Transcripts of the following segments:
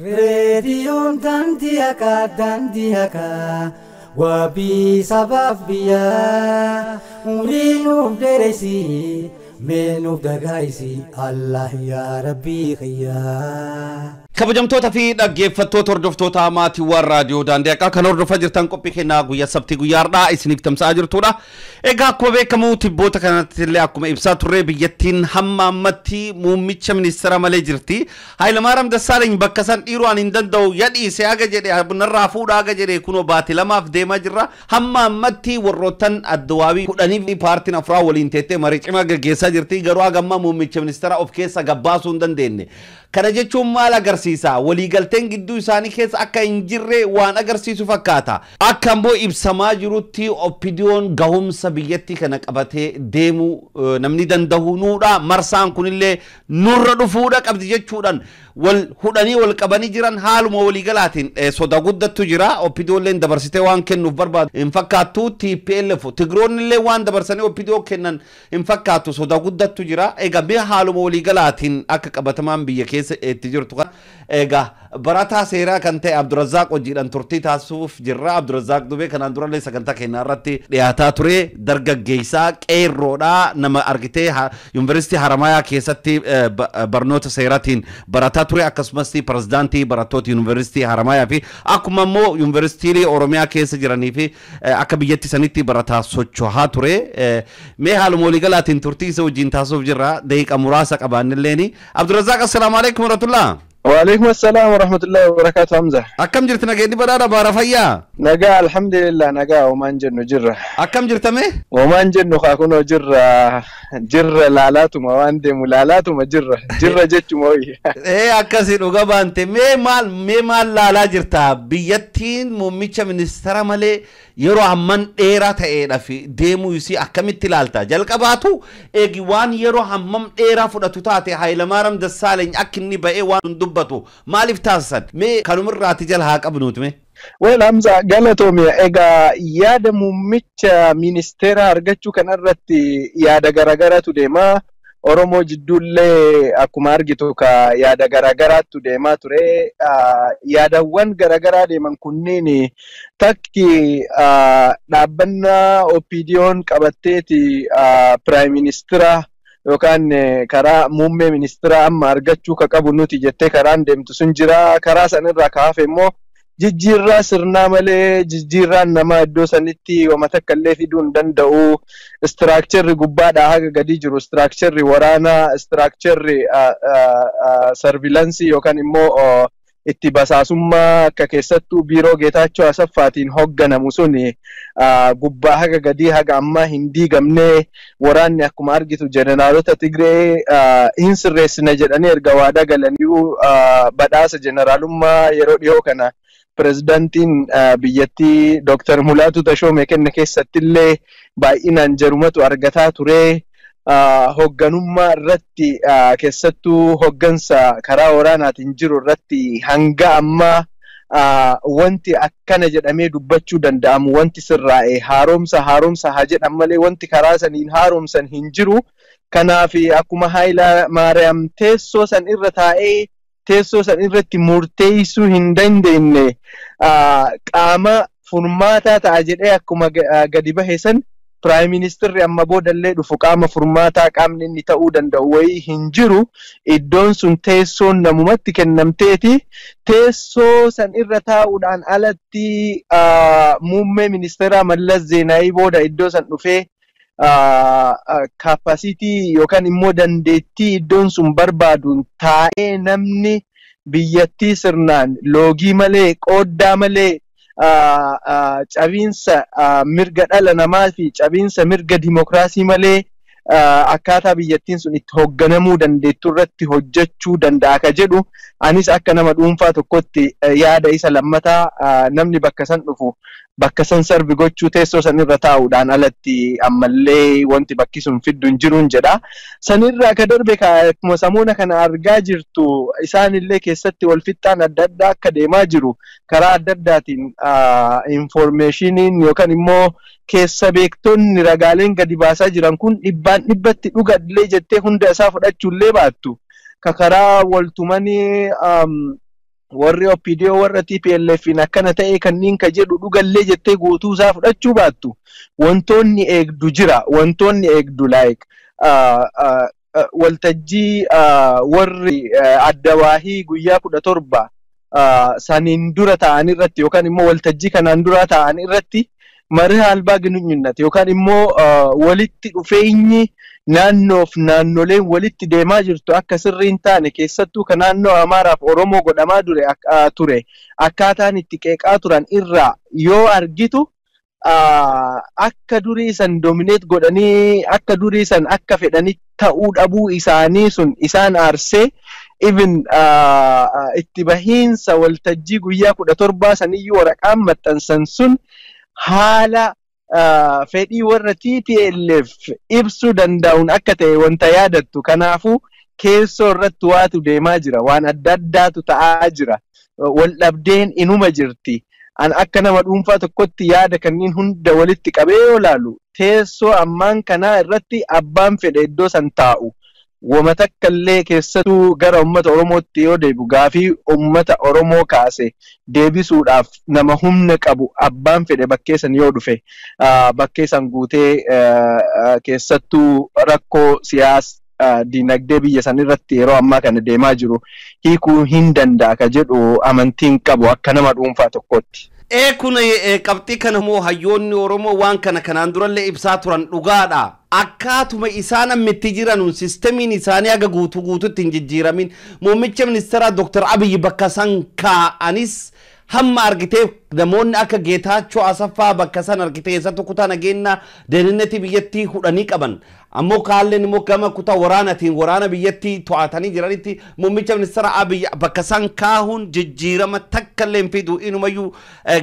Rediyon dandiaka wabi sabab biya urinuf deresi menuf dagaisi Allah ya Rabbi khiyya kabajamtoota fi dhaggeeffattoota hordoftoota maatiiwwan raadiyoo daandiyaa kan hordofaa jirtan qophii kennaa guyyaa sabtii guyyaadhaa isiniif tamsa'aa jirtudha. Egaa akkuma beekamu tibboota kanatti illee akkuma ibsaa turre biyyattiin hamma ammatti muummicha ministeera malee jirti. Hayilamaariyaam Dassaalany bakka san dhiiruun hin danda'u yadhiise haga jedhe narraa fuudha haga jedhe kunoo baatii lamaaf deemaa jirra. Hamma ammatti warroottan addawaawii kudhanii paartiin afuraa waliin teettee marii cimaa gaggeessaa jirti. Garuu hagamma muummicha ministeera of keessa gabbaasuu hin dandeenye. Kana jechuun maal agarsiisa? Waliigalteen gidduu isaanii keessa akka hin jirre waan agarsiisu fakkaata. Akka immoo ibsamaa jirutti oppidiyoon gahumsa biyyattii kana qabatee deemu namni danda'uudha. Marsaan kunillee nurra dhufuudha qabdi jechuudhaan wal hudhanii wal qabanii jiran haaluma waliigalaatiin soda guddattu jira. Oppidiyoolleen dabarsitee waan kennuuf barbaadu hin fakkaattu. TPLF Tigroonnillee waan dabarsanii oppidiyoo kennan hin fakkaattu soda guddattu jira. Egaa mee haaluma waliigalaatiin akka qabatamaan biyya keessa itti jirtu kan egaa barataa seeraa kan ta'e Abdurrazaaq hojiidhaan turtii taasisuuf jirra. Abdurrazaaq Dubee kanaan durallee sagantaa keenya irratti dhiyaataa ture. Dargaggeessaa qeerroodhaa nama argitee yuunivarsiitii Haramayaa keessatti barnoota seeraatiin barataa ture. Akkasumas pirezidaantii barattoota yuunivarsiitii Haramayaa fi akkuma immoo yuunivarsiitii Oromiyaa keessa jiranii fi akka biyyatti sanitti barataa socho'aa ture. Mee haaluma waliigalaatiin turtii isa wajjin taasisuuf jirra. Daqiiqa muraasa qabaannilleeni. Abdurrazaaq assalaamu alaikum warahmatullah. وعليكم السلام ورحمة الله وبركاته حمزة. أكم جرت نجدي بدارا بارفيا. نجا الحمد لله نجا ومان جنو جرة. أكم جرت مه؟ ومان جنو خاكونو جرة لالاتو ما وندي ملالاتو ما جرة جت موي. إيه أكاسي نوجا أنت مي مال لالا جرتا بيتين مميتش من السرمالة يرو عمان إيرا تأيرا في ديمو يسي أكمل تلالتا جالك أباتو إجوان يرو عمان إيرا فلاتو تاتي هايلماريام دسالين أكني بأي وان دبتو مالف تاسد مي كانوا مرة تجال هاك أبنوت مي وين حمزة قالتهم يا إيجا يادا مميتش مينستيرا أرجعتشو كان أردتي يادا غرغرة ديما Oromoo jidduullee akkuma argitu ka yaada garagaraatu deemaa ture. Yaadawwan garagaraa deeman kunniin takki dhaabbannaa oppidiyoon qabatteeti Prime Ministera yookaan karaa muummee ministeera amma argachuu ka qabu nuti jettee karaan deemtu sun jira. Karaa sanirraa kaafe immoo jijjiirraa sirnaa malee jijjiirraan nama iddoo sanitti wama takka illee fiduu hin danda'u. Istiraakcherri gubbaadhaa haga gadi jiru istiraakcherri waraanaa istiraakcherri sarvilansii yookaan immoo itti basaasummaa akka keessattuu biiroo Geetaachoo Asaffaatiin hoogganamu suni gubbaa haga gadi haga ammaa hin diigamne. Waraanni akkuma argitu jeneraalota Tigree hin sirreessina jedhanii erga waadaa galanii badhaasa jeneraalummaa yeroo dhiyoo kana Prezidaantiin biyyattii Dr. Mulaatu Tashoomee kenne keessatti illee baay'inaan jarumatu argataa ture. Hoogganummaa irratti keessattuu hooggansa karaa waraanaatiin jiru irratti hanga ammaa wanti akkana jedhamee dubbachuu danda'amu wanti sirraa'e haaromsa haa jedhan malee wanti karaa saniin haaromsan hin jiru. Kanaaf akkuma Hayilamaariyaam teessoo san irra taa'ee teessoo san irratti murteessuu hin dandeenye qaama furmaataa ta'a jedhee akkuma gadi bahe san Prime Ministerri amma boodallee dhufu qaama furmaataa qaamni inni ta'uu danda'u wayii hin jiru. Iddoon sun teessoon namumatti kennamteeti. Teessoo san irra taa'uudhaan alatti muummee ministeeraa Mallas Zeenaawii booda iddoo san dhufee kapasitii yookaan immoo dandeettii iddoon sun barbaaduun taa'ee namni biyyattii sirnaan loogii malee qooddaa malee cabiinsa mirga dhala namaa fi cabiinsa mirga dimokiraasii malee akkaataa biyyattiin sun itti hoogganamuu dandeettu irratti hojjechuu danda'a ka jedhu. Anis akka nama dhuunfaa tokkotti yaada isa lammataa namni bakka san dhufu bakka san sarbi gochuu teessoo san irra taa'uudhaan alatti ammallee wanti bakki sun fiddu hin jiruun jedha. Sanirraa ka darbe akkuma samuuna kana argaa jirtu isaanillee keessatti wal fixxaan adda addaa akka deemaa jiru karaa adda addaatiin informationiin yookaan immoo keessa beektonni ragaaleen gadi baasaa jiran kun dhibbaan dhibbatti dhugadlee jettee hunda isaa fudhachuullee baattu. Ka karaa waltumanii warri OPDO warra TPLF akkana ta'e kanniin ka jedhu dhugallee jettee guutuu isaa fudhachuu baattu wantoonni eegdu jira wantoonni eegdu like waltajjii warri addawaahii guyyaa 17 saniin dura ta'an irratti yookaan immoo waltajjii kanaan dura ta'an irratti marii albaa ginuunyunnati yookaan immoo walitti dhufeenyi naannoof naannoleen walitti deemaa jirtu akka sirriin taane keessattuu kan naannoo Amaaraaf Oromoo godhamaa ture akkaataan itti qeeqaa turan irraa yoo argitu akka durii san dominate godhanii akka durii san akka fedhanii ta'uu dhabuu isaanii sun isaan aarsee even itti bahiinsa waltajjii guyyaa 17 saniyyuu waraqaan maxxansan sun haala fedhii warra TPLF ibsuu danda'uun akka ta'e wanta yaadattu kanaafuu keessoo irratti waatu deemaa jira waan adda addaatu ta'aa jira wal dhabdeen inuma jirti an akka nama dhuunfaa tokkotti yaada kanniin hunda walitti qabee yoo laalu teessoo ammaan kanaa irratti abbaan fedhe iddoo san taa'u wama takkallee keessattuu gara ummata Oromootti yoo deebu gaafii ummata Oromoo kaase deebisuudhaaf nama humna qabu abbaan fedhe bakkeessan yoo dhufe bakkeessan guutee keessattuu rakkoo dinagdee biyya san irratti yeroo ammaa kana deemaa jiru hiikuu hin danda'a ka jedhu amantiin qabu akka nama dhuunfaa tokkotti. Kun qabxii kana moo hayyoonni Oromoo waan kana kanaan durallee ibsaa turan dhugaadha. Akkaatuma isaan ammitti jiranuun sistemiin isaanii aga guutuutti hin jijjiiramin muummicha ministeeraa Dr. Abiy bakka san kaa'anis hamma argitee namoonni akka Geetaachoo Asaffaa bakka san argitee keessattuu kutaa nageenya deeninnetii biyyattii hudhanii qaban ammoo kaalleen immoo gama kutaa waraana biyyattii to'atanii jiranitti muummicha ministeera Abiy bakka san kaa'uun jijjiirama takkallee hin fidu inumayyuu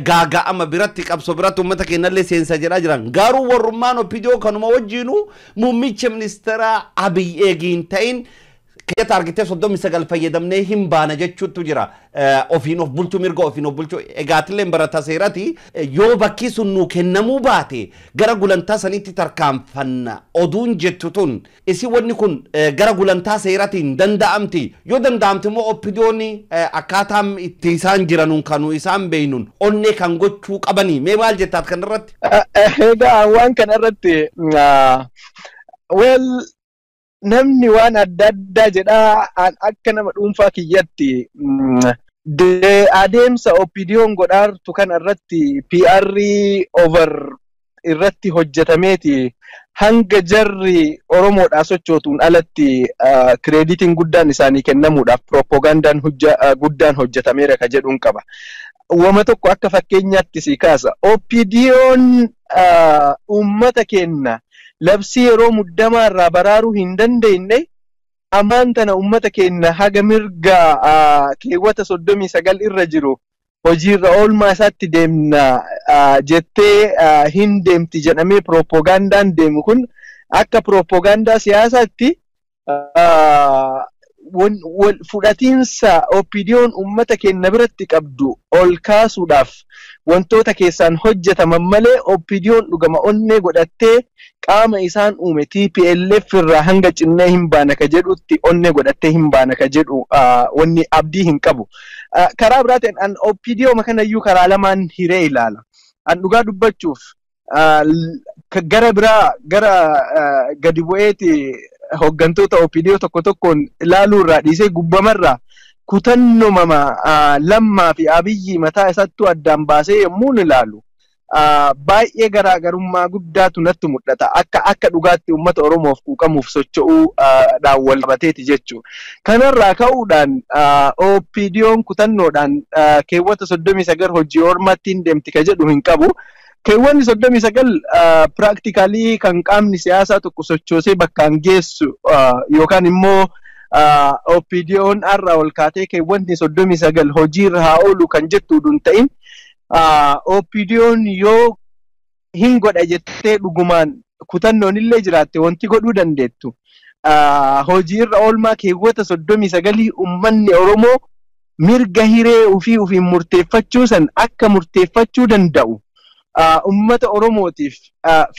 gaaga'ama biratti qabsoo biratti uummata keenyallee seensa jedhaa jiran garuu warrummaan OPDO kanuma wajjiinuu muummicha ministeera Abiy eegiin ta'in kiyata argitee 39 fayyadamnee hin baana jechuutu jira ofiin of bulchuu mirga ofiin of bulchuu egaatillee barata seerati yoo bakki sun nu kennamuu baate gara gulantaa sanitti tarkaanfanna oduun jettutun isi wanni kun gara gulantaa seeratiin danda'amti yoo danda'amti immoo OPDOni akkaataan itti isaan jiranuun kanu isaan beeynuun onnee kan gochuu qabanii mee maal jettaat kan irratti egaa waan kan irratti namni waan adda addaa jedhaa akka nama dhuunfaa kiyyatti adeemsa OPDO'n godhaartu kan irratti PR over irratti hojjetameeti hanga jarri Oromoodhaa sochootuun alatti kreditiin guddaan isaanii kennamuudhaaf propagandaan guddaan hojjetameera ka jedhuun qaba. Wama tokko akka fakkeenyaatti si kaasa OPDO'n uummata kenna labsii yeroo muddamaa irraa baraaruu hin dandeenye ammaan tana ummata keenya haga mirga keewwata 39 irra jiru hojiirra oolmaa isaatti deemna jettee hin deemti jedhamee propagandaan deemu kun akka propagandaa siyaasaatti fudhatiinsa OPDO'n ummata keenya biratti qabdu ol kaasuudhaaf wantoota keessaan hojjetaman malee OPDO'n dhugama onnee godhattee qaama isaan uume TPLF irraa hanga cinnee hin baana ka jedhutti onnee godhattee hin baana ka jedhu wanni abdii hin qabu. Karaa biraatiin an OPDO makanayyuu karaa lamaan hiree ilaala. An dhugaa dubbachuuf gara biraa gara gadi bu'eeti hoggantoota OPDO tokko tokkoon ilaaluu irraa dhiisee gubbamarraa kutannoo Lammaa fi Abiyyi mataa isaattuu addaan baasee yommuu ilaalu baay'ee garaagarummaa guddaatu natti mul'ata akka dhugaatti uummata Oromoof quuqamuuf socho'uu wal qabateeti jechuudha. Kanarraa ka'uudhaan OPDO'n kutannoodhaan keewwata 39 hojii ormaatti hin deemti ka jedhu hin qabu. Keewwanni 39 practically kan qaamni siyaasaa tokko sochoosee bakkaan geessu yookaan immoo OPDO'n har'a ol kaatee keewwanni 39 hojiirra haa oolu kan jettu dun ta'in OPDO'n yoo hin godha jettee dhugumaan kutannoon illee jiraatte wanti godhuu dandeettu hojiirra oolmaa keewwata 39 ummanni Oromoo mirga hiree ofiin murteeffachuu san akka murteeffachuu danda'u ummata Oromootiif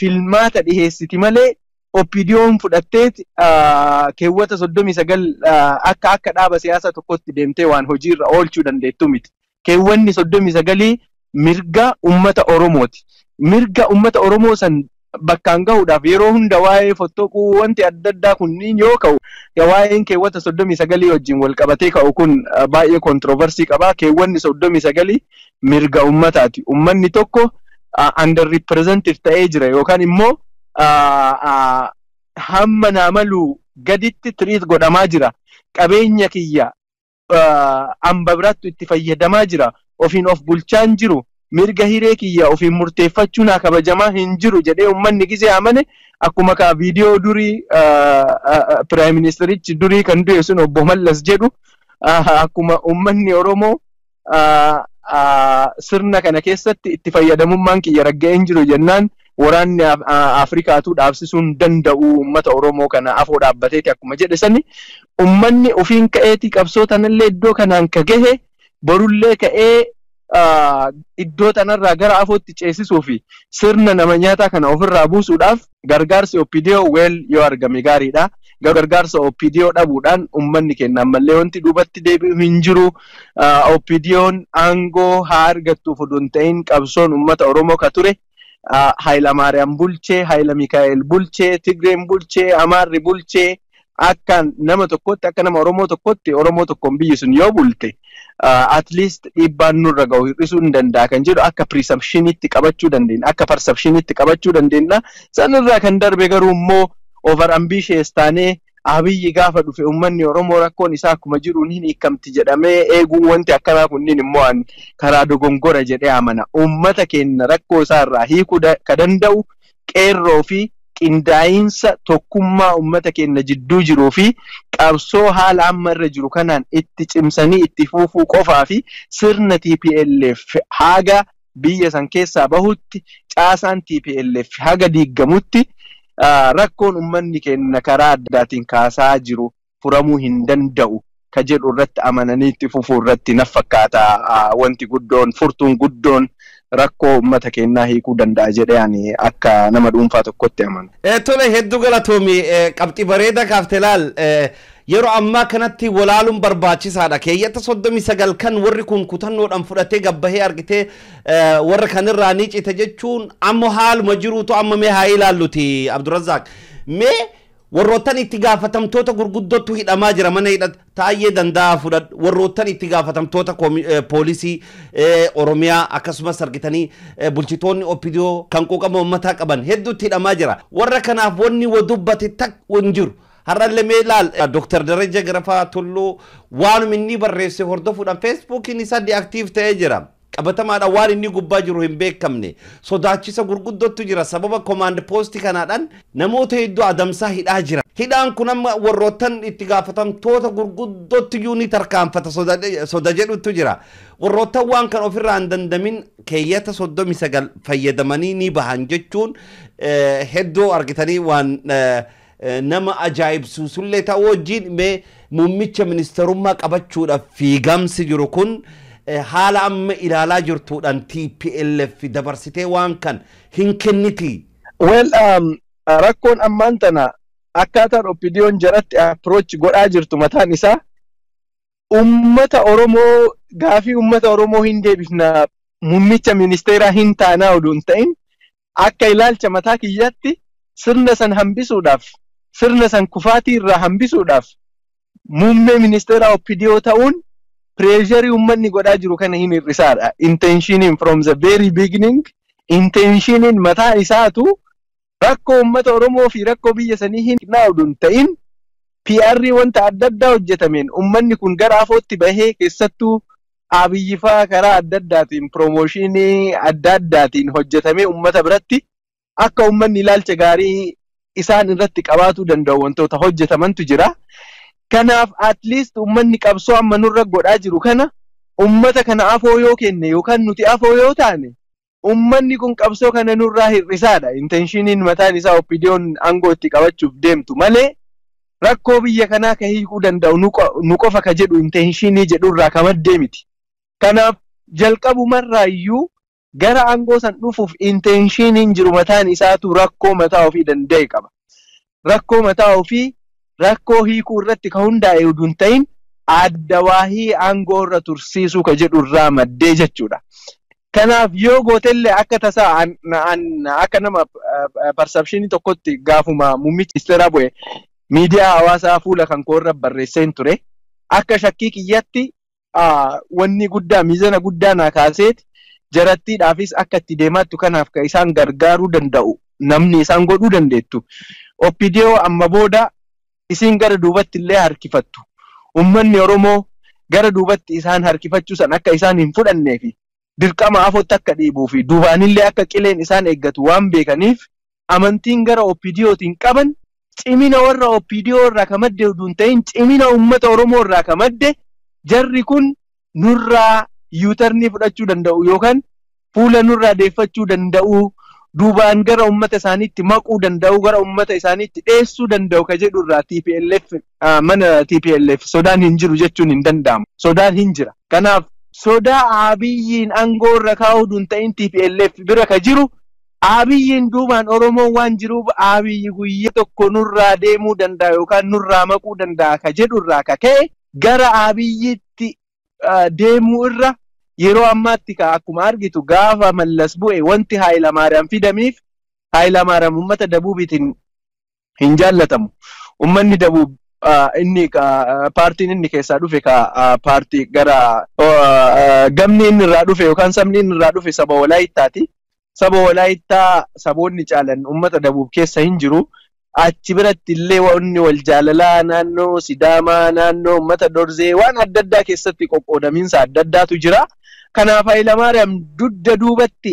filmaata dhiheessiti malee OPDO'n fudhatteeti keewwata 39 akka dhaaba siyaasa tokkotti deemtee waan hojiirra oolchuu dandeettu miti. Keewwanni 39 mirga ummata Oromooti. Mirga ummata Oromoo san bakkaan gahuudhaaf yeroo hunda waa'ee fottoquu wanti adda addaa kunniin yoo ka'u waa'een keewwata 39 wajjin wal qabatee ka'u kun baay'ee kontroversii qaba. Keewwanni 39 mirga ummataati. Ummanni tokko under represented ta'ee jira yookaan immoo hamma naamalu gaditti tiriit godhamaa jira. Qabeenya kiyya amba birattu itti fayyadamaa jira. Ofiin of bulchaan jiru. Mirga hiree kiyya ofiin murteeffachuun kabajamaa hin jiru jedhee ummanni gisee amane akkuma ka viidiyoo durii Prime Ministerichi durii kan du'e sun obbo Mallas jedhu akkuma ummanni Oromoo sirna kana keessatti itti fayyadamummaan kiyya ragga'een jiru jennaan waraanni Afrikaatu dhaabsisuun danda'u ummata Oromoo kana afoo dhaabbateeti akkuma jedhe sani ummanni ofiin ka'eeti qabsoo tanallee iddoo kanaan ka gahe borullee ka'ee iddoo tanarraa gara afootti ceesisuu fi sirna nama nyaataa kana ofirraa buusuudhaaf gargaarsi OPDO yoo argame gaariidha. Gargaarsa OPDO dhabuudhaan ummanni keenya ammallee wanti duubatti deebi'u hin jiru. OPDO'n aangoo haa argattuuf odoo hin ta'in qabsoon ummata Oromoo ka ture Hayila Maariyaam bulchee, Hayila Mikaa'el bulchee, Tigreen bulchee, Amaarri bulchee akka nama tokkotti akka nama Oromoo tokkotti Oromoo tokkoon biyyi sun yoo bulte at least dhiibbaan nurra ga'u hir'isuu hin danda'a kan jedhu akka perceptionitti qabachuu dandeenya akka perceptionitti qabachuu dandeenya. Sanirraa kan darbe garuu immoo over ambitious taanee Abiyyi gaafa dhufe ummanni Oromoo rakkoon isaa akkuma jiruun hin hiikamti jedhamee eeguun wanti akkanaa kunniin immoo karaa dogongora jedhee amana. Ummata keenya rakkoo isaa irraa hiikuu ka danda'u qeerroo fi qindaa'insa tokkummaa ummata keenya jidduu jiruu fi qabsoo haala amma irra jiru kanaan itti cimsanii itti fufuu qofaa fi sirna TPLF haga biyya san keessaa bahutti caasaan TPLF haga diigamutti rakkoon ummanni keenya karaa addaatiin kaasaa jiru furamuu hin danda'u ka jedhu irratti amananii itti fufuu irratti na fakkaata wanti guddoon furtuun guddoon rakkoo ummata keenyaa hiikuu danda'a jedhee ani akka nama dhuunfaa tokkotti amanu. Tole hedduu galatoomi qabxii bareedaa kaaftee laal yeroo ammaa kanatti walaaluun barbaachisaadha. Keeyyata 39 kan warri kun kutannoodhaan fudhatee gabbahee argitee warra kanirraa ni cite jechuun ammoo haaluma jiruutu amma mee haa ilaalluti Abdurrazzaaq. Mee warroottan itti gaafatamtoota gurguddootu hidhamaa jira mana hidhata taa'ee danda'a fudhadhu warroottan itti gaafatamtoota poolisii Oromiyaa akkasumas argitanii bulchitoonni OPDO kan quuqama uummataa qaban hedduutti hidhamaa jira. Warra kanaaf wanni wadubbate takka hin jiru. Har'allee mee ilaal Dr. Daraja Garafaa Tulluu waan inni barreesse hordofuudhaan Facebookiin isaa deactive ta'ee jira. Qabatamaadha waan inni gubbaa jiru hin beekamne sodaachisa gurguddootu jira sababa command post kanaadhaan namoota hedduu adamsaa hidhaa jira. Hidhaan kun amma warroottan itti gaafatamtoota gurguddootu yuuni tarkaanfata soda jedhutu jira. Warroottan waan kan ofirraa hin dandamin keeyyata 39 fayyadamanii ni bahan jechuun hedduu argitanii waan nama ajaa'ibsiisullee ta'uu wajjin mee muummicha ministerummaa qabachuudhaaf fiigamsi jiru kun haala amma ilaalaa jirtuudhaan TPLF dabarsitee waan kan hin kenniti. Well, rakkoon ammaan tana akkaataan OPDO'n jaratti approach godhaa jirtu mataan isaa ummata Oromoo gaafii ummata Oromoo hin deebifna muummicha ministeeraa hin taanaa oduu hin ta'in akka ilaalcha mataa kiyyatti sirna san hambisuudhaaf sirna san kufaatii irraa hambisuudhaaf muummee ministeeraa OPDO ta'uun pressure ummanni godhaa jiru kana hin hir'isaadha. Intentionin from the very beginning intentionin mataa isaatu rakkoo ummata Oromoo fi rakkoo biyya sanii hin naawduun ta'in PR wanta adda addaa hojjetameen ummanni kun gara afootti bahee keessattuu Abiyyi faa karaa adda addaatiin promotionii adda addaatiin hojjetamee ummata biratti akka ummanni ilaalcha gaarii isaan irratti qabaatu danda'u wantoota hojjetamantu jira. Kanaaf at least ummanni qabsoo amma nurra godhaa jiru kana ummata kana afoo yoo kenne yookaan nuti afoo yoo taane ummanni kun qabsoo kana nurraa hir'isaadha. Intentionin mataan isaa OPDO'n aangoo itti qabachuuf deemtu malee rakkoo biyya kanaa ka hiikuu danda'u nu qofa ka jedhu intentionii jedhurraa ka maddee miti. Kanaaf jalqabumarraayyuu gara aangoo san dhufuuf intentioniin jiru mataan isaatu rakkoo mataa ofii danda'e qaba. rakkoo mataa ofii rakkoo hiikuu irratti ka hundaa'e uduun ta'in adda waahii aangoo irra tursiisuu ka jedhu irraa maddee jechuudha. Kanaaf yoo gootellee akka tasaa akka nama perceptionii tokkotti gaafuma muummichi ministeeraa bu'e miidiyaa hawaasaa fuula kan koorra barreesseen ture akka shakkii kiyyatti wanni guddaa miizana guddaa naa kaaseeti jarattiidhaafis akka itti deemaattu kanaaf ka isaan gargaaruu danda'u namni isaan godhuu dandeettu. Oppidiyoo amma booda isin gara duubatti illee harkifattu. Ummanni Oromoo gara duubatti isaan harkifachuu san akka isaan hin fudhanneefi dirqama afotti akka dhiibuu fi duubaanillee akka qileen isaan eeggatu waan beekaniif amantiin gara oppidiyootiin qaban cimina warra oppidiyoo irraa ka madde uduun ta'in cimina ummata Oromoo irraa ka madde jarri kun nurraa yuutarnii fudhachuu danda'u yookaan fuula nurraa deeffachuu danda'u duubaan gara ummata isaaniitti maquu danda'u gara ummata isaaniitti dheessuu danda'u ka jedhu irraa TPLF mana TPLF sodaan hin jiru jechuun hin danda'amu. Sodaan hin jira. Kanaaf sodaa Abiyyiin aangoo irra kaa'uun ta'in TPLF bira ka jiru Abiyyiin duubaan Oromoon waan jiruuf Abiyyi guyyaa tokko nurraa deemuu danda'a yookaan nurraa maquu danda'a ka jedhu irraa ka ka'e gara Abiyyiitti deemuu irra yeroo ammaatti ka akkuma argitu gaafa Mallas bu'e wanti Hayilamaariyaam fidamiif Hayilamaariyaam ummata Dabuubiitiin hin jaallatamu. Ummanni Dabuub inni paartiin inni keessaa dhufe ka paartii gara gamni inni irraa dhufe yookaan sabni inni irraa dhufe saba Walaayittaati. Saba Walaayittaa saboonni caalan ummata Dabuub keessa hin jiru. Achi biratti illee wanni wal jaalalaa naannoo Sidaamaa naannoo ummata Dorzee waan adda addaa keessatti qoqqoodamiinsa adda addaatu jira. Kanaaf Hayilamaariyaam dudda duubatti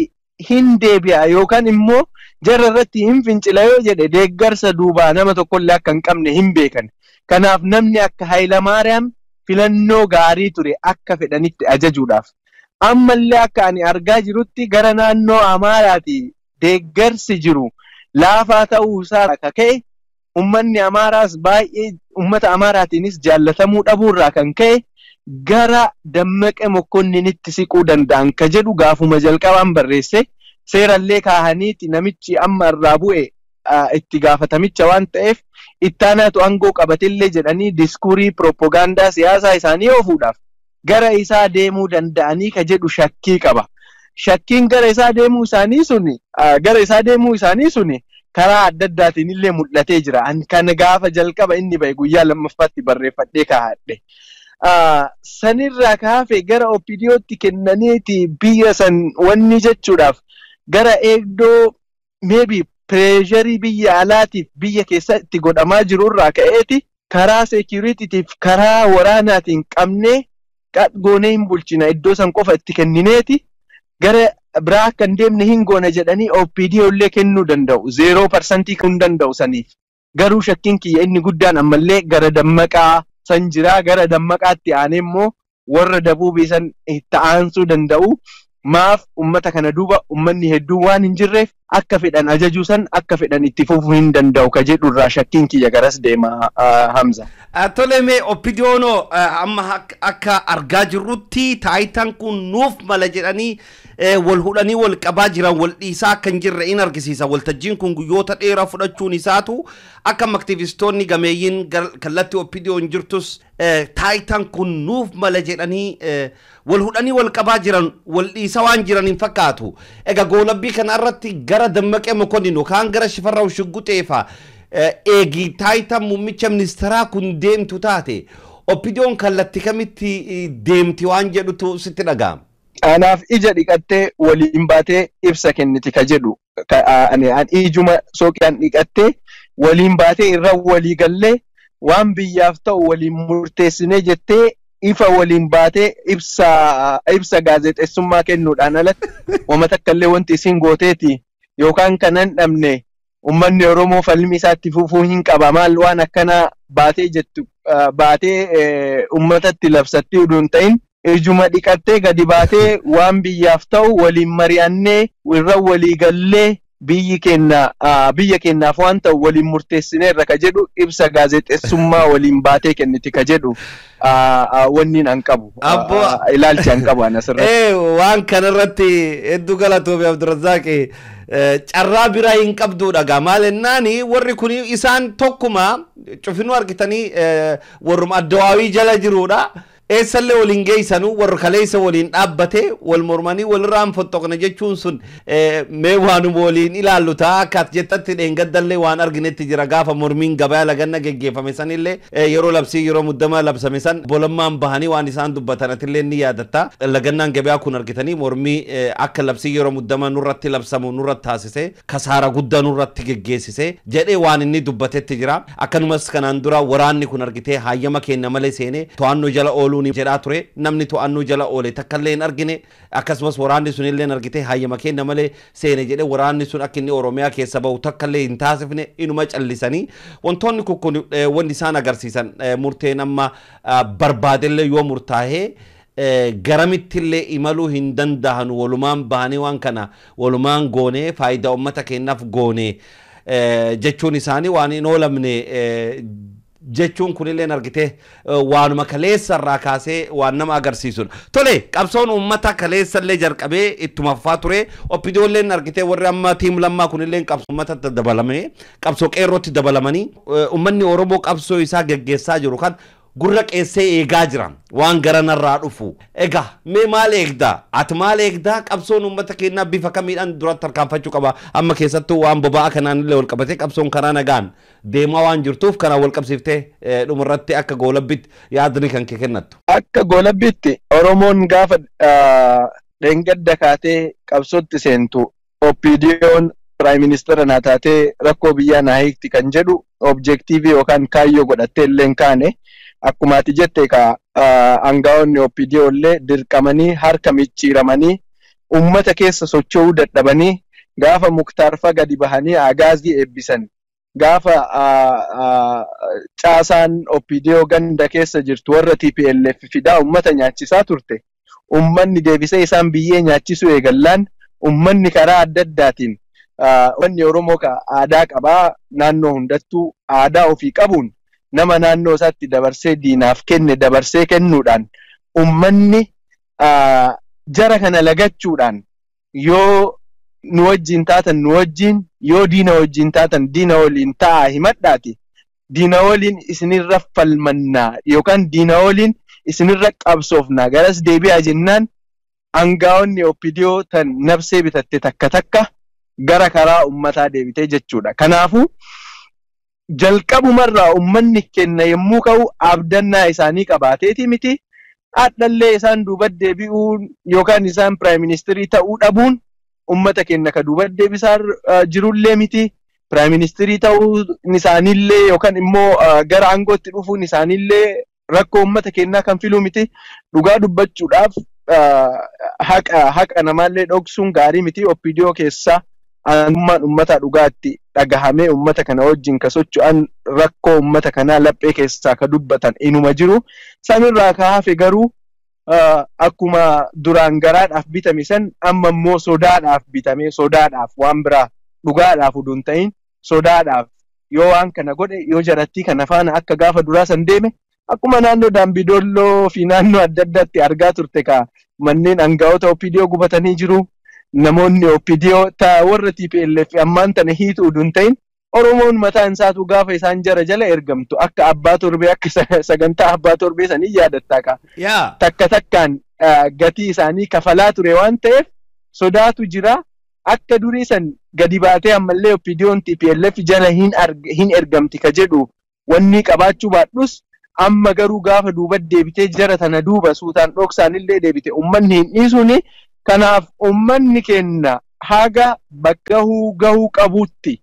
hin deebi'a yookaan immoo jarra irratti hin fincila yoo jedhe deeggarsa duubaa nama tokkollee akka hin qabne hin beekan. Kanaaf namni akka Hayilamaariyaam filannoo gaarii ture akka fedhanitti ajajuudhaaf. Ammallee akka ani argaa jirutti gara naannoo Amaaraati deeggarsi jiru laafaa ta'uu isaa akka ka'e ummanni Amaaraas baay'ee ummata Amaaraatiinis jaallatamuu dhabuurraa kan ka'e gara Dammaqee Mokkonninitti siquu danda'an ka jedhu gaafuma jalqabaan barreesse seerallee kaahaniiti namichi amma irraa bu'e itti gaafatamicha waan ta'eef ittaanaatu aangoo qabatillee jedhanii diskuurii propagaandaa siyaasaa isaanii oofuudhaaf gara isaa deemuu danda'anii ka jedhu shakkii qaba. Shakkiin gara isaa deemuu isaanii suni karaa adda addaatiin illee mul'atee jira. Kan gaafa jalqaba inni bahe guyyaa lammaffaatti barreeffadhee kaa'adhe. Sanirraa kaafee gara oppidiyootti kennaniiti biyya san wanni jechuudhaaf gara eegdoo maybe pireesharii biyya alaatiif biyya keessatti godhamaa jirurraa ka'eeti karaa seekuriitiitiif karaa waraanaatiin qabnee goonee hin bulchina iddoo san qofa itti kennineeti gara biraa akka hin deemne hin goona jedhanii oppidiyoo illee kennuu danda'u 0% kennuu danda'u saniif garuu shakkiin kiyya inni guddaan ammallee gara Dammaqaa san jira gara Dammaqaatti aanee immoo warra Dabuubii san itti aansuu danda'u. Maaf ummata kana duuba ummanni hedduun waan hin jirreef akka fedhan ajajuu san akka fedhan itti fufuu hin danda'u ka jedhu irraa shakkiin kiyya garas deema Hamza. Toleme oppidiyoono amma akka argaa jirrutti taayitaan kun nuuf mala jedhanii wal hudhanii wal qabaa jiran wal dhiisaa akka hin jirre in argisiisa. Waltajjiin kun guyyoota dheeraa fudhachuun isaatu akka aktivistoonni gameeyyiin kallattii oppidiyoon jirtus taayitaan kun nuuf mala jedhanii wal hudhanii wal qabaa jiran wal dhiisaa waan jiran hin fakkaatu. Egaa goolabbii kana irratti gara Dammaqee Mokonnin yookaan gara Shifarraa Shugguxeefa eegi taayitaan muummicha ministeeraa kun deemtu taate oppidiyoon kallattii kamitti deemti waan jedhutu sitti dhaga'ama. Anaaf ija dhiqattee waliin baatee ibsa kenniti ka jedhu ijuma sooqiyaan dhiqattee waliin baatee irra walii gallee waan biyyaaf ta'u waliin murteessinee jettee ifa waliin baatee ibsa gaazexeessummaa kennuudhaan alatti wama takkallee wanti isin gooteeti yookaan kanan dhabne ummanni Oromoo falmi isaatti fufuu hin qaba maal waan akkana baatee jettu baatee ummatatti labsatti uduun ta'in ijuma dhiqattee gadi baatee waan biyyaaf ta'u waliin mari'annee irra walii gallee biyya keenyaaf waan ta'u waliin murteessineerra ka jedhu ibsa gaazexeessummaa waliin baatee kenniti ka jedhu wanni an qabu ilaalchi an qabu asirratti. Waan kanarratti hedduu galatoomi Abdurrazaaq carraa biraa hin qabduudha maal ennaani warri kun isaan tokkuma cufinuu argitanii warrum addawaawii jala jiruudha. Eessalle waliin geessanu warra kaleessa waliin dhaabbate wal mormanii walirraan fottoqna jechuun sun mee waanuma waliin ilaallu ta'a akkaat jettatti dheengaddallee waan arginetti jira gaafa mormiin gabaa laganna geggeeffame sanillee yeroo labsii yeroo muddama labsame san bolammaan bahanii waan isaan dubbatatillee ni yaadatta lagannaan gabaa kun argitanii mormii akka labsii yeroo muddama nurratti labsamu nurratti taasise kasaara guddaa nurratti geggeessise jedhee waan inni dubbatetti jira akkanumas kanaan dura waraanni kun argitee hayyama kenna malee seenee to'annoo jala ooluun jedhaa ture namni to'annoo jala oole takkallee hin argine akkasumas waraanni sun illee argitee hayyama kenna malee seene jedhee waraanni sun akka inni Oromiyaa keessa bahu takkallee hin taasifne inuma callisanii wantoonni kun wanni isaan agarsiisan murteen amma barbaadellee yoo murtaa'ee garamittillee imaluu hin danda'an walumaan bahanii waan kana walumaan goonee faayidaa uummata keenyaaf goonee jechuun isaanii waan hin oolamne jechuun kunillee argitee waanuma kaleessa irraa kaasee waan nama agarsiisudha. Tole qabsoon uummata kaleessa illee jalqabee ittuma fufaa ture oppidoolleen argitee warri amma tiim lammaa kunillee qabsoo uummata dabalamee qabsoo qeerrootti dabalamanii uummanni Oromoo qabsoo isaa geggeessaa jiru kan gurra qeessee eegaa jiran waan garanarraa dhufu. Egaa mee maal eegdaa? Ati maal eegdaa? Qabsoon uummata keenyaa bifa kamiidhaan duratti tarkaanfachuu qaba? Amma keessattuu waan boba'aa kanaanillee wal qabatee qabsoon karaa nagaan deemaa waan jirtuuf kana wal qabsiiftee dhumarratti akka goolabbiitti yaadni kan kee kennattu. Akka goolabbiitti Oromoon gaafa dheengadda kaatee qabsootti seentu OPDO'n Prime Minister naa taatee rakkoo biyyaa naa hiikti kan jedhu objektiivii yookaan kaayyoo godhattee illee kaane. Akkuma ati jette ka aangaa'onni OPDO illee dirqamanii harka micciiramanii uummata keessa socho'uu dadhabanii gaafa muktaarfa gadi bahanii agaazii eebbisan gaafa caasaan OPDO ganda keessa jirtu warra TPLF fidaa uummata nyaachisaa turte uummanni deebisee isaan biyyee nyaachisuu eegallaan uummanni karaa adda addaatiin wanni Oromoo ka aadaa qabaa naannoo hundattuu aadaa ofii qabuun nama naannoo isaatti dabarsee diinaaf kenne dabarsee kennuudhaan ummanni jara kana lagachuudhaan yoo nu wajjin taatan nu wajjin yoo diina wajjin taatan diina waliin ta'a himadhaati diina waliin isinirra falmannaa yookaan diina waliin isinirra qabsoofnaa garas deebi'aa jennaan aangaa'onni OPDO tan nabsee bitatte takka gara karaa ummataa deebitee jechuudha. Kanaafuu jalqabumarraa ummanni kenna yommuu ka'u abdannaa isaanii qabaateeti miti adhallee isaan duubatti deebi'uun yookaan isaan Prime Ministerii ta'uu dhabuun ummata kenna ka duubatti deebisaa jirullee miti Prime Ministerii ta'uu isaaniillee yookaan immoo gara aangootti dhufuun isaaniillee rakkoo ummata kennaa kan filuu miti dhugaa dubbachuudhaaf haqa namaallee dhoksuun gaarii miti OPDO keessaa aanummaan ummata dhugaatti dhagahamee ummata kana wajjin ka socho'an rakkoo ummata kanaa laphee keessaa ka dubbatan inuma jiru sanirraa ka hafe garuu akkuma duraan garaadhaaf bitame san amma immoo sodaadhaaf bitame sodaadhaaf waan biraa dhugaadhaaf uduun ta'in sodaadhaaf yoo waan kana godhe yoo jarattii kana faana akka gaafa duraa san deeme akkuma naannoo Daambidolloo fi naannoo adda addaatti argaa turte ka manneen aangaa'ota OPDO gubatanii jiru. Namoonni OPDO warra TPLF ammaan tana hiitu uduun ta'in Oromoon mataan isaatu gaafa isaan jara jala ergamtu akka abbaa torbee akka sagantaa abbaa torbee sanii yaadatta ka takkaan gatii isaanii kafalaa ture waan ta'eef sodaatu jira akka durii san gadi baatee ammallee OPDO'n TPLF jala hin ergamti ka jedhu wanni qabaachuu baadhus amma garuu gaafa duubatti deebitee jara tana duuba suutaan dhoksaanillee deebite ummanni hin dhiisuuni. Kanaaf ummanni kenna haga bakka gahuu qabutti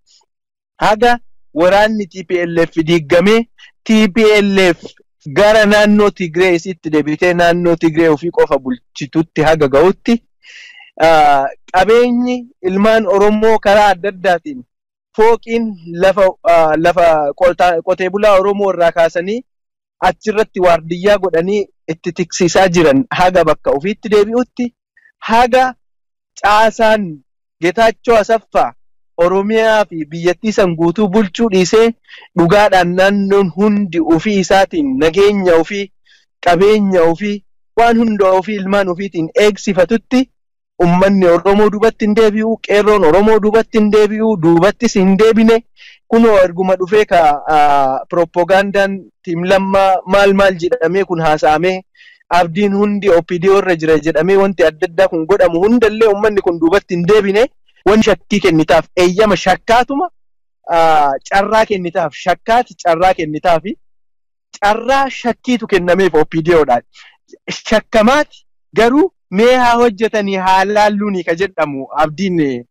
haga waraanni TPLF diigamee TPLF gara naannoo Tigree isitti deebitee naannoo Tigree ofii qofa bulchitutti haga gahutti qabeenyi ilmaan Oromoo karaa adda addaatiin fooqiin lafa qotee bulaa Oromoo irraa kaasanii achirratti waardiyyaa godhanii itti tiksisaa jiran haga bakka ofiitti deebi'utti haga caasaan Getaachoo Asaffaa Oromiyaa fi biyyattii san guutuu bulchuu dhiisee dhugaadhaan naannoon hundi ofii isaatiin nageenya ofii qabeenya ofii waan hunda ofii ilmaan ofiitiin eegsifatutti ummanni Oromoo duubatti hin deebi'u, qeerroon Oromoo duubatti hin deebi'u, duubattis hin deebine. Kunoo arguma dhufee ka propagandaan Tiim Lammaa maal jedhamee kun haasa'amee abdiin hundi OPDO irra jira jedhamee wanti adda addaa kun godhamu hundallee ummanni kun duubatti hin deebine. Wanti shakkii kennitaaf eeyyama shakkaatuma carraa kennitaaf shakkaati carraa kennitaafi carraa shakkiitu kennameef OPDOdhaan. Shakkamaati garuu mee haa hojjetanii haa laalluuni ka jedhamu abdiin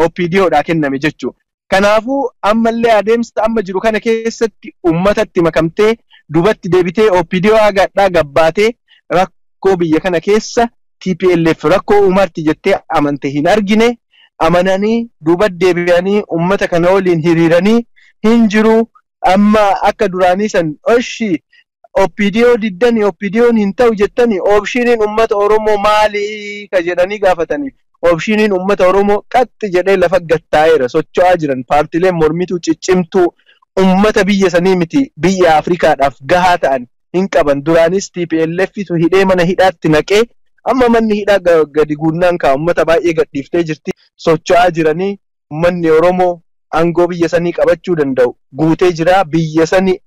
OPDOdhaa kenname jechuudha. Kanaafuu ammallee adeemsa amma jiru kana keessatti ummatatti makamtee duubatti deebitee OPDO agadhaa gabbaatee rakkoo biyya kana keessa TPLF rakkoo umarti jettee amante hin argine. Amananii duubatti deebi'anii ummata kana waliin hiriiranii hin jiru. Amma akka duraanii san oshi OPDO diddanii OPDO'n hin ta'u jettanii opshiniin ummata Oromoo maali ka jedhanii gaafatanii opshiniin ummata Oromoo qaxxi jedhee lafa gattaa'eera socho'aa jiran paartileen mormituu ciccimtuu ummata biyya sanii miti biyya Afrikaadhaaf gahaa ta'an hin qaban. Duraanis TPLFitu hidhee mana hidhaatti naqee amma manni hidhaa gadi guunnaan ka ummata baay'ee gadhiiftee jirti. Socho'aa jiranii ummanni Oromoo aangoo biyya sanii qabachuu danda'u guutee jira. Biyya sanii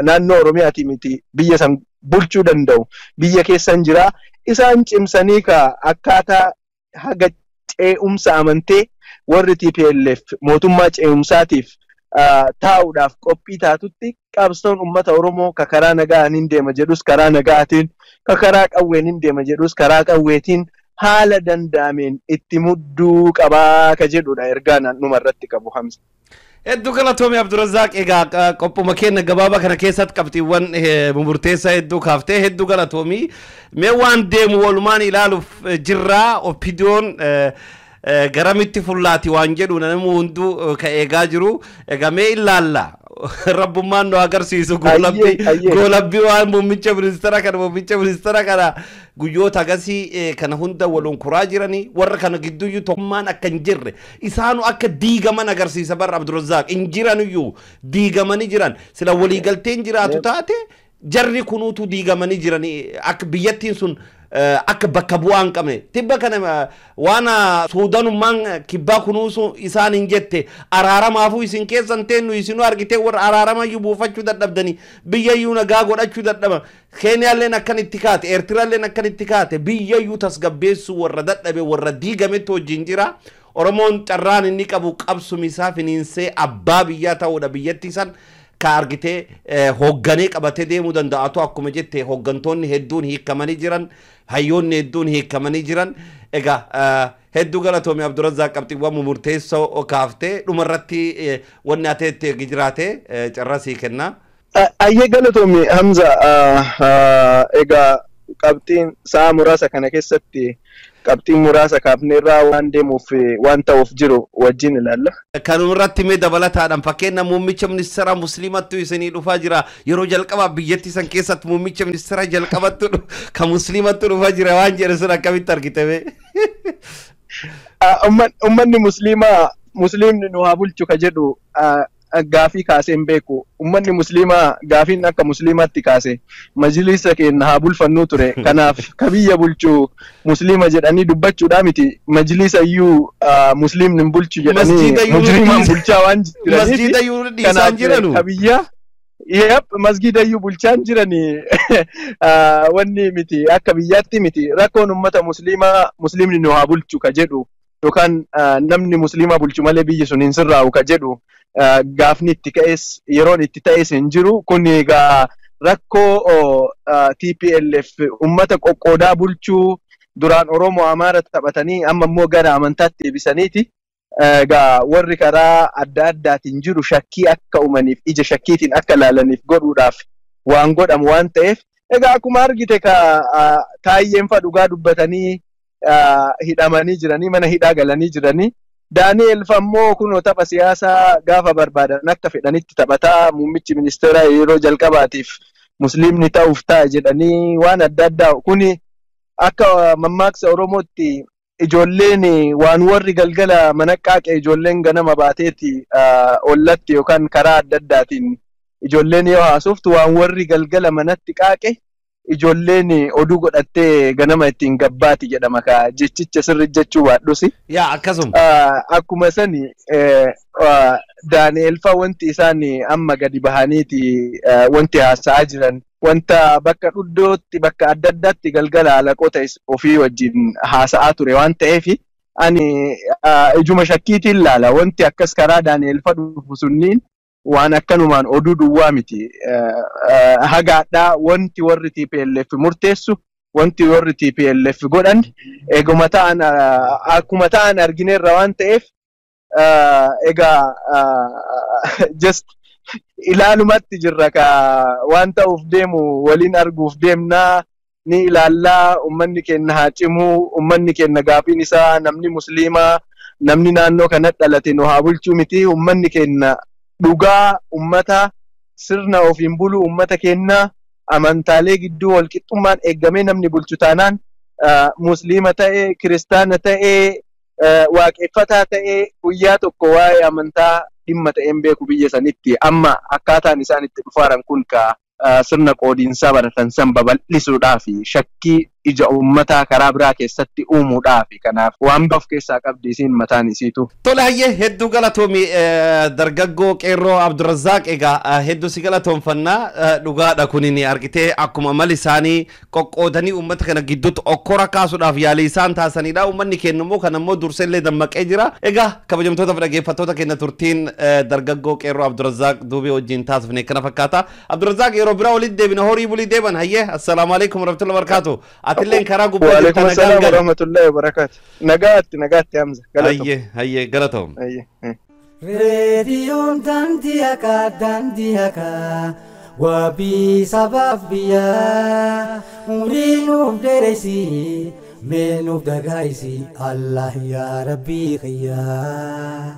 naannoo Oromiyaati miti biyya san bulchuu danda'u biyya keessan jira. Isaan cimsanii ka akkaataa haga ce'umsa amantee warri TPLF mootummaa ce'umsaatiif taa'uudhaaf qophii taatutti qabsoon ummata Oromoo ka karaa nagaan hin deema jedhus karaa nagaatiin ka karaa qawween hin deema jedhus karaa qawweetiin haala danda'ameen itti mudduu qabaa ka jedhudha ergaa naannuma irratti qabu Hamza. Hedduu galatoomii Abdurazaaq egaa qophuma keenya gabaabaa kana keessatti qabxiiwwan murteessaa hedduu kaaftee hedduu galatoomii mee waan deemu walumaan ilaaluuf jirraa OPDO'n garamitti fullaati waan jedhu namni hunduu ka eegaa jiru egaa mee ilaalla rabbummaan nu agarsiisu goolabbii waan muummicha ministeera kana guyyoota agasii kana hunda waluun kuraa jiranii warra kana gidduuyyuu tokkummaan akka hin jirre isaanu akka diigaman agarsiisa barra Abdurazaaq hin jiraniyyuu diigamanii jiran sila waliigalteen jiraatu taate jarri kunuutu diigamanii jiranii akka biyyattiin sun akka bakka bu'aan qabne tibba kana waan Suudanummaan kibbaa kunuusu isaan hin jette araaramaafuu isin keessan teennu isinu argitee warra araaramayyuu buufachuu dadhabdanii biyyayyuu nagaa godhachuu dadhaba Keeniyaalleen akkan itti kaate Eertiraalleen akkan itti kaate biyyayyuu tasgabbeessu warra dadhabe warra diigametti wajjin jira. Oromoon carraan inni qabu qabsumisaa finiinsee abbaa biyyaa ta'uudha biyyattii san ka argitee hoogganee qabatee deemuu danda'atu akkuma jette hooggantoonni hedduun hiikamanii jiran hayyoonni hedduun hiikamanii jiran egaa hedduu galatoomii Abdurazaaq qabxiiwwan murteessoo kaaftee dhumarratti wanni ateetti jiraate carrasii kenna. Ayyee galatoomii Hamza egaa qabxiin sa'a muraasa kana keessatti qabxiin muraasa kaafneerraa waan deemuuf waan ta'uuf jiru wajjin ilaalla. Kanumratti mee dabalataadhaan fakkeenya muummicha ministeera musliimattu isinii dhufaa jira yeroo jalqabaa biyyattii san keessatti muummicha ministeera jalqabattu ka musliimattu dhufaa jira waan jedhe sun akkamitti argitame? Ummanni musliimni nu haa bulchu ka jedhu gaafii kaasee hin beeku. Ummanni musliimaa gaafiin akka musliimaatti kaase majlisa keenya haa bulfannu ture. Kanaaf ka biyya bulchu musliima jedhanii dubbachuudha miti majlisa iyyuu musliimni hin bulchu jedhanii mujrimaan bulchaa waan jiraniif. Masjida iyyuu dhiisaan jiranu. Ka biyya masjida iyyuu bulchaan jiranii wanni miti akka biyyaatti miti rakkoon ummata musliimni nu haa bulchu ka jedhu yookaan namni musliima bulchu malee biyyi sun hin sirraa'u ka jedhu gaafni itti ka'es yeroon itti ta'es hin jiru. Kun egaa rakkoo TPLF ummata qoqqoodaa bulchuu duraan Oromoo Amaara taphatanii amma immoo gara amantaatti deebisaniiti. Egaa warri karaa adda addaatiin jiru shakkii akka uumaniif ija shakkiitiin akka laalaniif godhuudhaaf waan godhamu waan ta'eef egaa akkuma argite ka Taayyeen fa dhugaa dubbatanii hidhamanii jiranii mana hidhaa galanii jiranii. Daani'el fammoo kunoo tapha siyaasaa gaafa barbaadan akka fedhanitti taphataa muummichi ministeera yeroo jalqabaatiif musliimni ta'uuf ta'a jedhanii waan adda addaa kuni akka mammaaksa Oromootti ijoolleen waan warri galgala mana qaaqe ijoolleen ganama baateeti ollatti yookaan karaa adda addaatiin ijoolleen yoo haasoftu waan warri galgala manatti qaaqe ijoolleen oduu godhattee ganama ittiin gabbaati jedhama ka jechicha sirri jechuu baadhusi. Yaa akkasuma. Akkuma sani Daani'eel fa wanti isaan amma gadi bahaniiti wanti haasa'aa jiran wanta bakka dhuddootti bakka adda addaatti galgala alaqoota ofii wajjin haasa'aa ture waan ta'eef ani ijuma shakkiitiin laala wanti akkas karaa Daani'eel fa dhufu sunniin waan akkanumaan oduu duwwaa miti hagaadhaa wanti warri TPLF murteessu wanti warri TPLF godhan eeguma ta'an akkuma ta'an argineerra waan ta'eef egaa just ilaalumatti jirra ka waan ta'uuf deemu waliin arguuf deemnaa ni ilaallaa ummanni keenya haa cimu ummanni keenya gaafiin isaa namni musliimaa namni naannoo kanatti dhalate nu haa bulchuu miti ummanni keenya dhugaa ummata sirna ofiin bulu ummata keenya amantaalee gidduu walqixxummaan eeggamee namni bulchu taanaan musliima ta'e kiristaana ta'e waaqeffataa ta'e guyyaa tokko waa'ee amantaa dhimma ta'een beeku biyya sanitti amma akkaataan isaan itti dhufaaran kun ka sirna qoodiinsaa baratan san babal'isuudhaaf shakkii ija ummataa karaa biraa keessatti uumuudhaaf kanaaf waan of keessaa qabdi isiin mataan isiitu. Tole hayyee hedduu galatoomi dargaggoo qeerroo Abdurrazzaaq egaa hedduu si galatoonfannaa dhugaadha kunini argitee akkuma mal isaanii qoqqoodanii ummata kana gidduutti okkora kaasuudhaaf yaalii isaan taasisanidha ummanni keenya immoo kan ammoo dursellee dammaqee jira egaa kabajamtoota fi dhaggeeffattoota keenya turtiin dargaggoo qeerroo Abdurrazzaaq duubii wajjin taasifne kana fakkaata Abdurrazzaaq yeroo biraa walitti deebina horii bulii deeban hayyee assalaamu alaykum warahmatullahi wabarakatuh atilleen karaa gubbaa jirtan nagaan gala warahmatullahi wabarakatuh nagaatti hamza hayyee galatoom reediyoon dandiyaka wabii sabaaf biyyaa umriinuuf dheeresi meenuuf dagaayisi Allah yaa rabbii xiyyaa